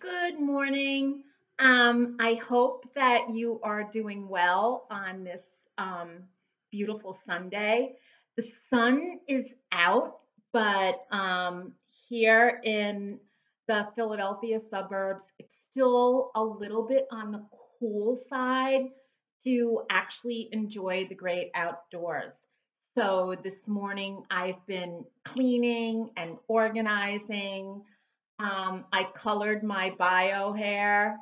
Good morning. I hope that you are doing well on this um, beautiful Sunday. The sun is out, but here in the Philadelphia suburbs, it's still a little bit on the cool side to actually enjoy the great outdoors. So this morning I've been cleaning and organizing. I colored my bio hair.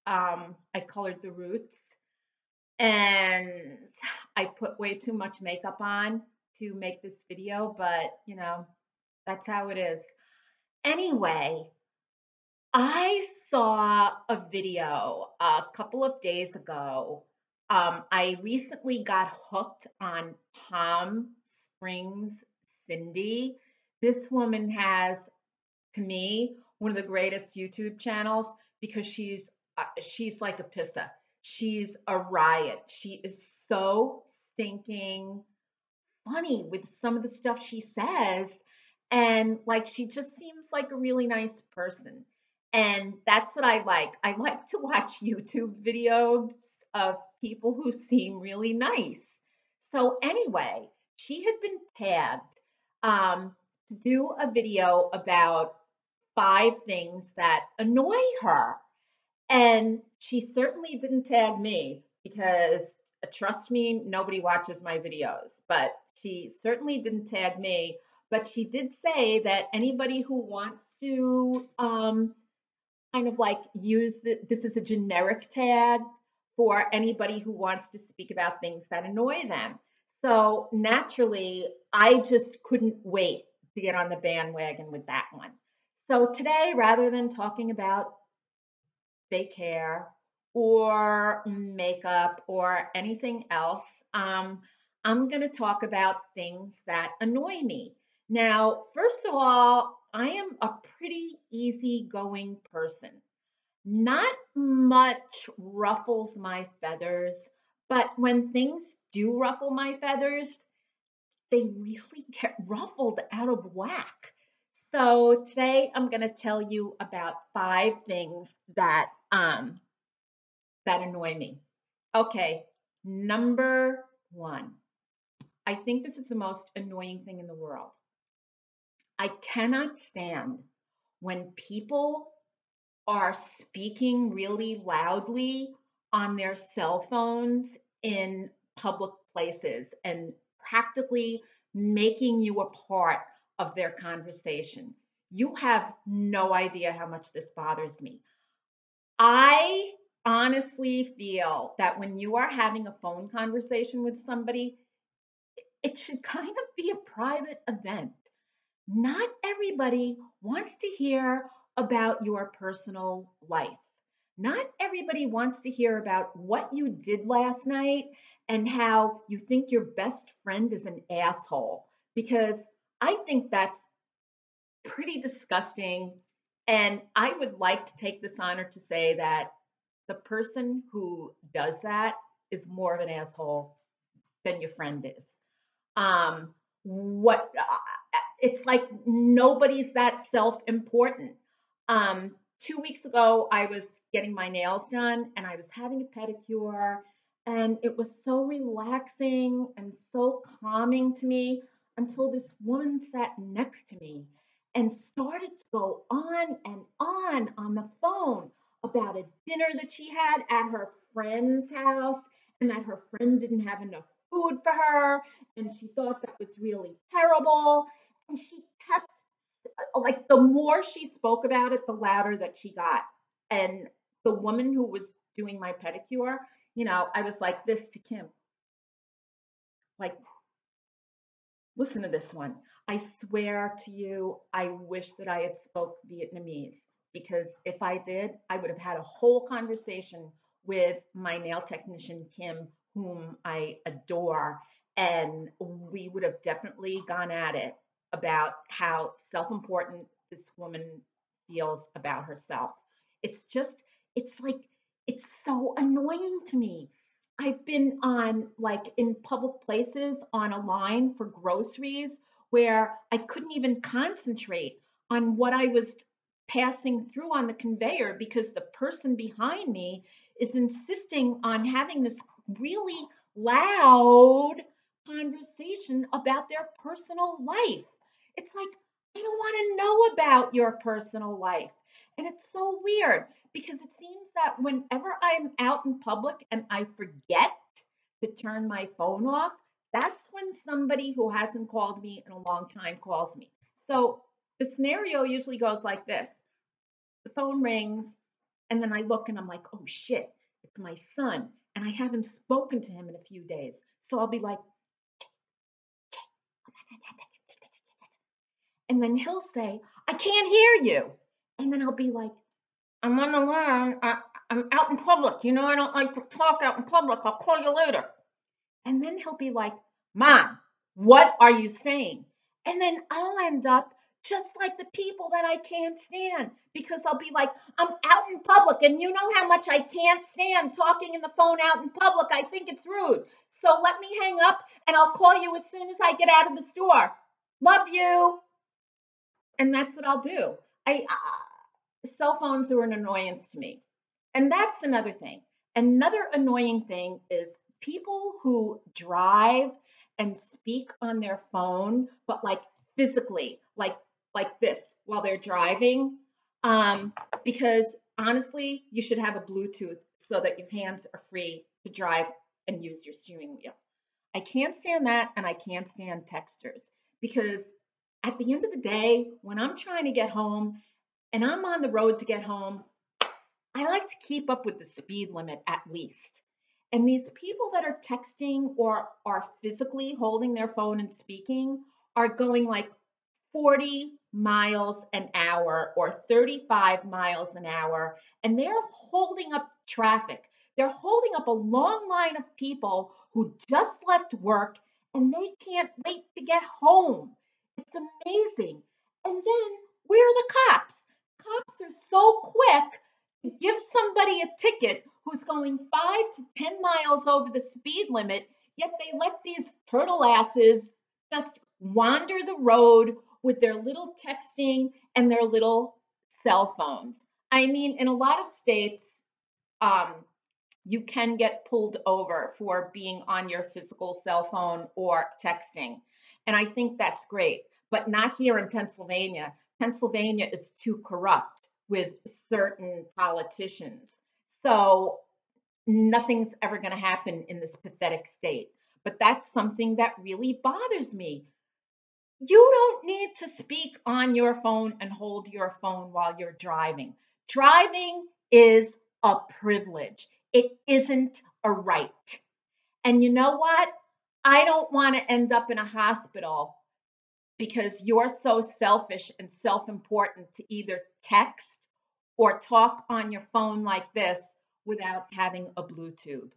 I colored the roots, and I put way too much makeup on to make this video, but that's how it is. Anyway, I saw a video a couple of days ago. I recently got hooked on Palm Springs Cindy. This woman has, to me, one of the greatest YouTube channels because she's like a pissa. She's a riot. She is so stinking funny with some of the stuff she says, and like she just seems like a really nice person. And that's what I like. I like to watch YouTube videos of people who seem really nice. So anyway, she had been tagged to do a video about 5 things that annoy her. And she certainly didn't tag me because, trust me, nobody watches my videos, but she certainly didn't tag me. But she did say that anybody who wants to kind of like use this as a generic tag for anybody who wants to speak about things that annoy them. So naturally, I just couldn't wait to get on the bandwagon with that one. So today, rather than talking about fake hair or makeup or anything else, um, I'm going to talk about things that annoy me. Now, first of all, I am a pretty easygoing person. Not much ruffles my feathers, but when things do ruffle my feathers, they really get ruffled out of whack. So today I'm going to tell you about 5 things that annoy me. Okay, number 1. I think this is the most annoying thing in the world. I cannot stand when people are speaking really loudly on their cell phones in public places and practically making you a part of their conversation. You have no idea how much this bothers me. I honestly feel that when you are having a phone conversation with somebody, it should kind of be a private event. Not everybody wants to hear about your personal life. Not everybody wants to hear about what you did last night and how you think your best friend is an asshole, because I think that's pretty disgusting. And I would like to take this honor to say that the person who does that is more of an asshole than your friend is. What It's like nobody's that self-important. 2 weeks ago, I was getting my nails done and I was having a pedicure, and it was so relaxing and so calming to me until this woman sat next to me and started to go on the phone about a dinner that she had at her friend's house, and that her friend didn't have enough food for her, and she thought that was really terrible. And she kept, like, the more she spoke about it, the louder that she got. And the woman who was doing my pedicure, I was like this to Kim, like, listen to this one. I swear to you, I wish that I had spoke Vietnamese, because if I did, I would have had a whole conversation with my nail technician, Kim, whom I adore, and we would have definitely gone at it about how self-important this woman feels about herself. It's just, it's like, it's so annoying to me. I've been on, like, in public places on a line for groceries where I couldn't even concentrate on what I was passing through on the conveyor because the person behind me is insisting on having this really loud conversation about their personal life. It's like, I don't want to know about your personal life. And it's so weird because it seems that whenever I'm out in public and I forget to turn my phone off, that's when somebody who hasn't called me in a long time calls me. So the scenario usually goes like this: the phone rings, and then I look and I'm like, oh shit, it's my son. And I haven't spoken to him in a few days. So I'll be like, and then he'll say, I can't hear you. And then I'll be like, I'm on the line. I'm out in public. You know, I don't like to talk out in public. I'll call you later. And then he'll be like, Mom, what are you saying? And then I'll end up just like the people that I can't stand because I'll be like, I'm out in public and you know how much I can't stand talking in the phone out in public. I think it's rude. So let me hang up and I'll call you as soon as I get out of the store. Love you. And that's what I'll do. Cell phones are an annoyance to me. And that's another thing. Another annoying thing is people who drive and speak on their phone, but like physically, like this while they're driving. Because honestly, you should have a Bluetooth so that your hands are free to drive and use your steering wheel. I can't stand that, and I can't stand texters because at the end of the day, when I'm trying to get home and I'm on the road to get home, I like to keep up with the speed limit at least. And these people that are texting or are physically holding their phone and speaking are going like 40 miles an hour or 35 miles an hour, and they're holding up traffic. They're holding up a long line of people who just left work and they can't wait to get home. It's amazing. And then where are the cops? Cops are so quick to give somebody a ticket who's going 5 to 10 miles over the speed limit, yet they let these turtle asses just wander the road with their little texting and their little cell phones. I mean, in a lot of states, um, you can get pulled over for being on your physical cell phone or texting. And I think that's great, but not here in Pennsylvania. Pennsylvania is too corrupt with certain politicians. So nothing's ever going to happen in this pathetic state. But that's something that really bothers me. You don't need to speak on your phone and hold your phone while you're driving. Driving is a privilege. It isn't a right. And you know what? I don't want to end up in a hospital because you're so selfish and self important to either text or talk on your phone like this without having a Bluetooth.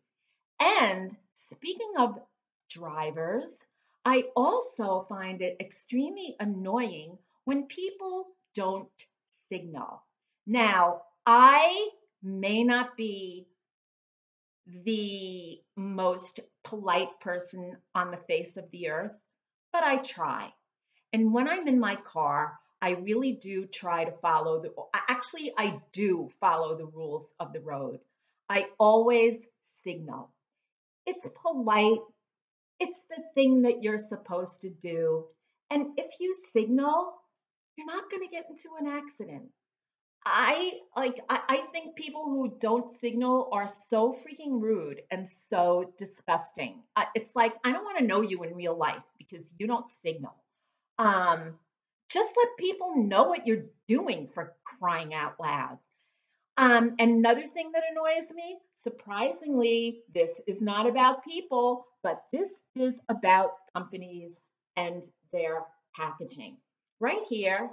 And speaking of drivers, I also find it extremely annoying when people don't signal. Now, I may not be the most polite person on the face of the earth, but I try. And when I'm in my car, I really do try to follow actually, I do follow the rules of the road. I always signal. It's polite. It's the thing that you're supposed to do. And if you signal, you're not going to get into an accident. I think people who don't signal are so freaking rude and so disgusting. It's like I don't want to know you in real life because you don't signal. Um, just let people know what you're doing for crying out loud. Another thing that annoys me, surprisingly, this is not about people, but this is about companies and their packaging. Right here,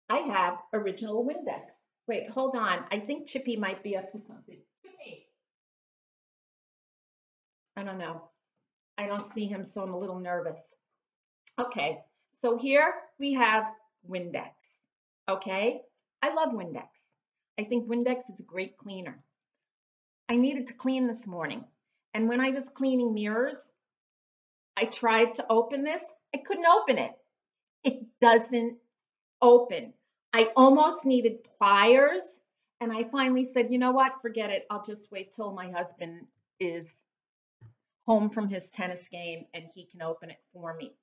I have original Windex. Wait, hold on. I think Chippy might be up to something. Chippy, I don't know. I don't see him, so I'm a little nervous. Okay, so here we have Windex. Okay, I love Windex. I think Windex is a great cleaner. I needed to clean this morning. And when I was cleaning mirrors, I tried to open this. I couldn't open it. It doesn't open. I almost needed pliers. And I finally said, you know what? Forget it. I'll just wait till my husband is home from his tennis game and he can open it for me.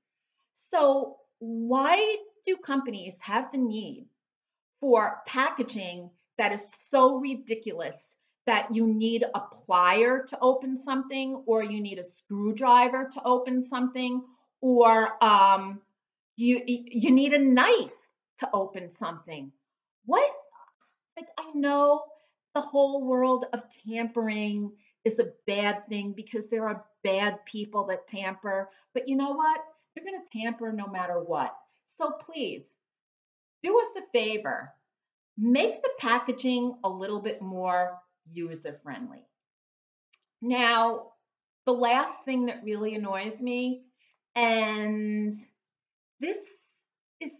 So, why do companies have the need for packaging that is so ridiculous that you need a plier to open something, or you need a screwdriver to open something, or you need a knife to open something? What? Like, I know the whole world of tampering is a bad thing because there are bad people that tamper, but you know what? They're going to tamper no matter what. So please do us a favor, make the packaging a little bit more user friendly. Now, the last thing that really annoys me, and this is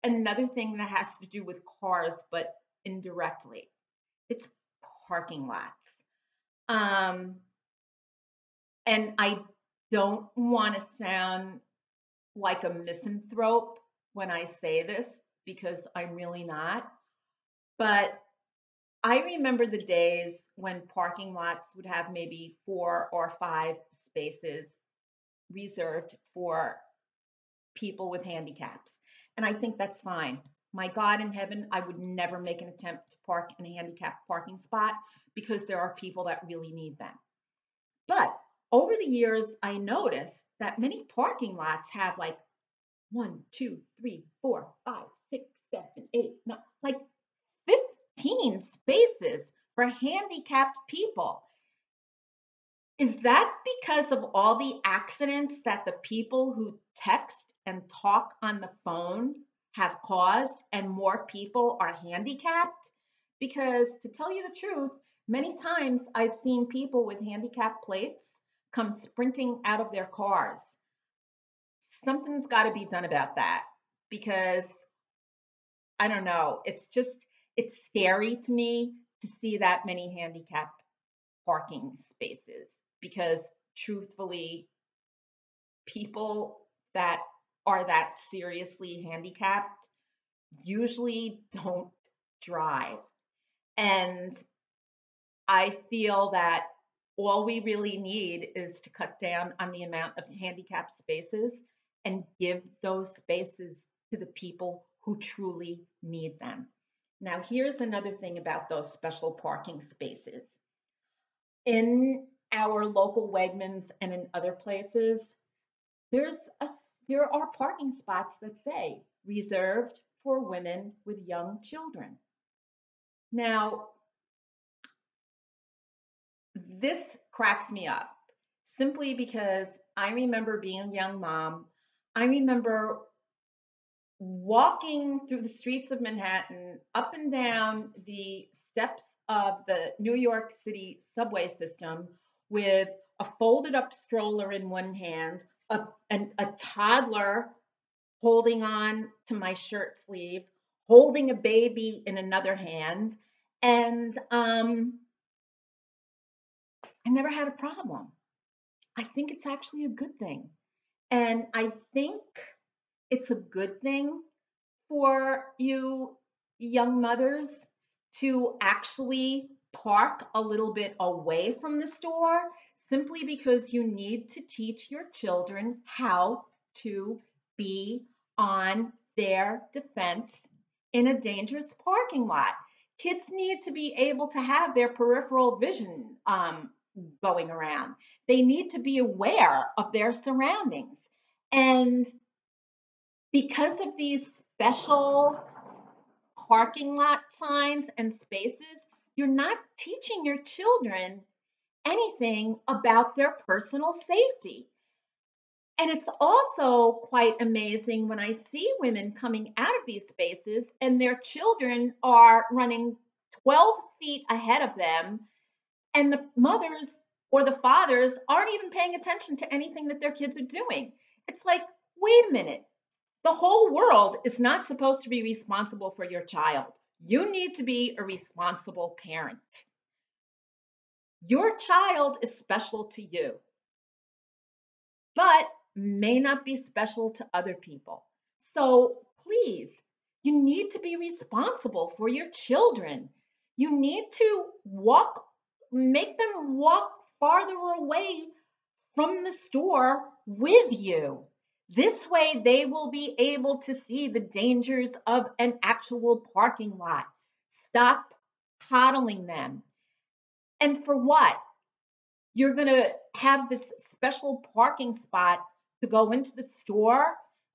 another thing that has to do with cars, but indirectly, it's parking lots. Um, and I don't want to sound like a misanthrope when I say this because I'm really not. But I remember the days when parking lots would have maybe 4 or 5 spaces reserved for people with handicaps. And I think that's fine. My God in heaven, I would never make an attempt to park in a handicapped parking spot because there are people that really need them. But over the years, I noticed that many parking lots have like 1, 2, 3, 4, 5, 6, 7, 8, 9, like 15 spaces for handicapped people. Is that because of all the accidents that the people who text and talk on the phone have caused and more people are handicapped? Because to tell you the truth, many times I've seen people with handicapped plates come sprinting out of their cars. Something's got to be done about that because I don't know, it's scary to me to see that many handicapped parking spaces because truthfully, people that are that seriously handicapped usually don't drive. And I feel that all we really need is to cut down on the amount of handicapped spaces and give those spaces to the people who truly need them. Now, here's another thing about those special parking spaces. In our local Wegmans and in other places, there's a there are parking spots that say reserved for women with young children. Now, this cracks me up simply because I remember being a young mom. I remember walking through the streets of Manhattan, up and down the steps of the New York City subway system with a folded up stroller in one hand, a toddler holding on to my shirt sleeve, holding a baby in another hand. And I never had a problem. I think it's actually a good thing. And I think it's a good thing for you young mothers to actually park a little bit away from the store simply because you need to teach your children how to be on their defense in a dangerous parking lot. Kids need to be able to have their peripheral vision going around. They need to be aware of their surroundings. And because of these special parking lot signs and spaces, you're not teaching your children anything about their personal safety. And it's also quite amazing when I see women coming out of these spaces and their children are running 12 feet ahead of them, and the mothers or the fathers aren't even paying attention to anything that their kids are doing. It's like, wait a minute. The whole world is not supposed to be responsible for your child. You need to be a responsible parent. Your child is special to you, but may not be special to other people. So please You need to be responsible for your children. You need to make them walk farther away from the store with you. This way, they will be able to see the dangers of an actual parking lot. Stop coddling them. And for what? You're going to have this special parking spot to go into the store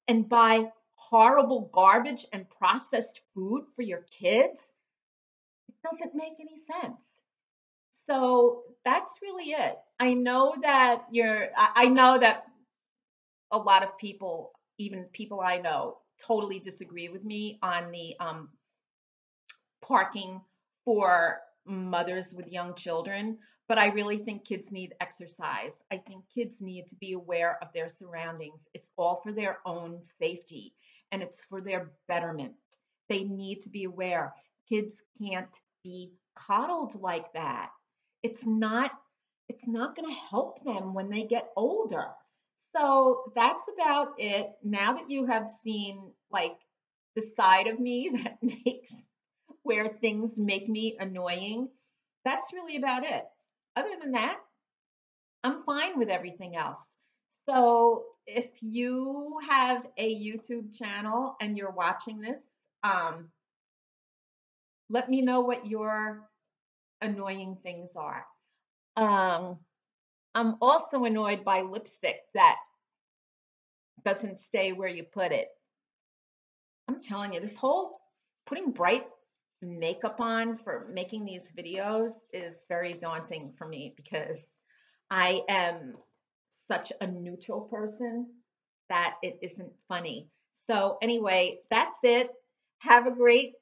and buy horrible garbage and processed food for your kids? It doesn't make any sense. So that's really it. I know that a lot of people, even people I know, totally disagree with me on the parking for mothers with young children, but I really think kids need exercise. I think kids need to be aware of their surroundings. It's all for their own safety and it's for their betterment. They need to be aware. Kids can't be coddled like that. It's not it's not going to help them when they get older. So that's about it. Now that you have seen like the side of me that makes where things make me annoying, that's really about it. Other than that, I'm fine with everything else. So if you have a YouTube channel and you're watching this, um, let me know what your annoying things are. Um, I'm also annoyed by lipstick that doesn't stay where you put it. I'm telling you, this whole putting bright makeup on for making these videos is very daunting for me because I am such a neutral person that it isn't funny. So, anyway, that's it. Have a great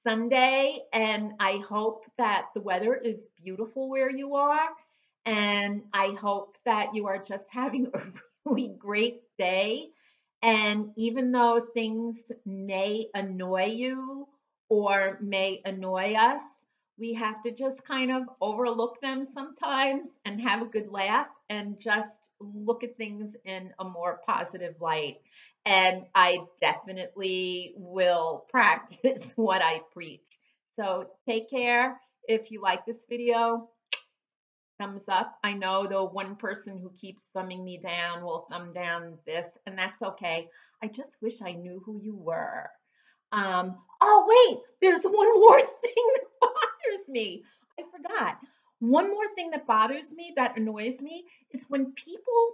Sunday, and I hope that the weather is beautiful where you are. And I hope that you are just having a really great day. And even though things may annoy you or may annoy us, we have to just kind of overlook them sometimes and have a good laugh and just look at things in a more positive light. And I definitely will practice what I preach. So take care. If you like this video, thumbs up. I know the one person who keeps thumbing me down will thumb down this, and that's okay. I just wish I knew who you were. Oh, wait, there's one more thing that bothers me. I forgot. One more thing that bothers me, that annoys me, is when people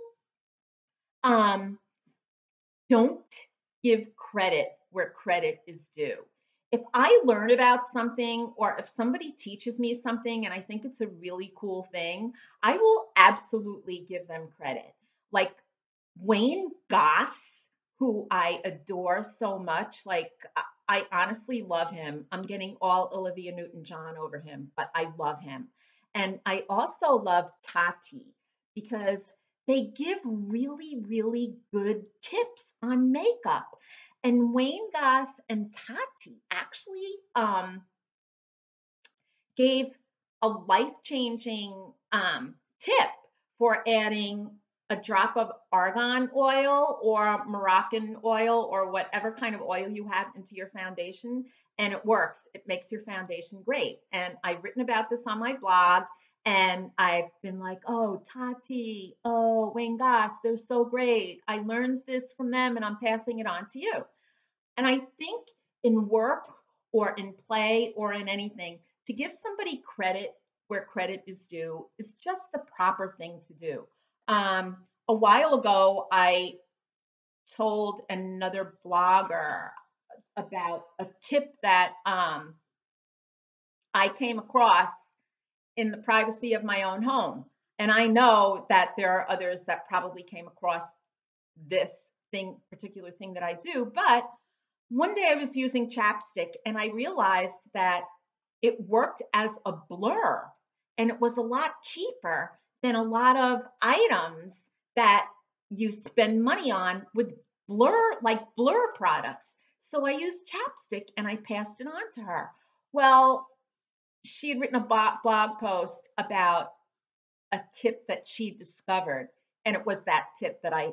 um, don't give credit where credit is due. If I learn about something or if somebody teaches me something and I think it's a really cool thing, I will absolutely give them credit. Like Wayne Goss, who I adore so much, like I honestly love him. I'm getting all Olivia Newton-John over him, but I love him. And I also love Tati because they give really, really good tips on makeup. And Wayne Goss and Tati actually gave a life-changing tip for adding a drop of argan oil or Moroccan oil or whatever kind of oil you have into your foundation, and it works. It makes your foundation great. And I've written about this on my blog, and I've been like, oh, Tati, oh, Wayne Goss, they're so great. I learned this from them, and I'm passing it on to you. And I think in work or in play or in anything, to give somebody credit where credit is due is just the proper thing to do. A while ago, I told another blogger about a tip that I came across in the privacy of my own home. And I know that there are others that probably came across this particular thing that I do, but one day I was using chapstick and I realized that it worked as a blur and it was a lot cheaper than a lot of items that you spend money on with blur products. So I used chapstick and I passed it on to her. Well, she had written a blog post about a tip that she discovered, and it was that tip that I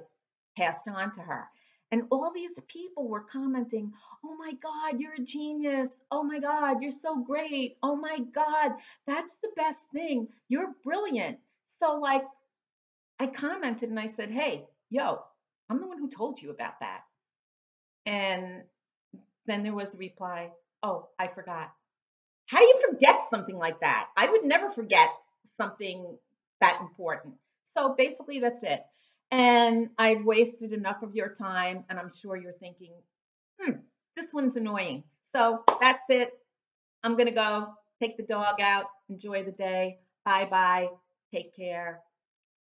passed on to her. And all these people were commenting, oh my God, you're a genius. Oh my God, you're so great. Oh my God, that's the best thing. You're brilliant. So, like, I commented and I said, hey, yo, I'm the one who told you about that. And then there was a reply, oh, I forgot. How do you forget something like that? I would never forget something that important. So basically, that's it. And I've wasted enough of your time, and I'm sure you're thinking, hmm, this one's annoying. So that's it. I'm going to go take the dog out, enjoy the day. Bye bye. Take care.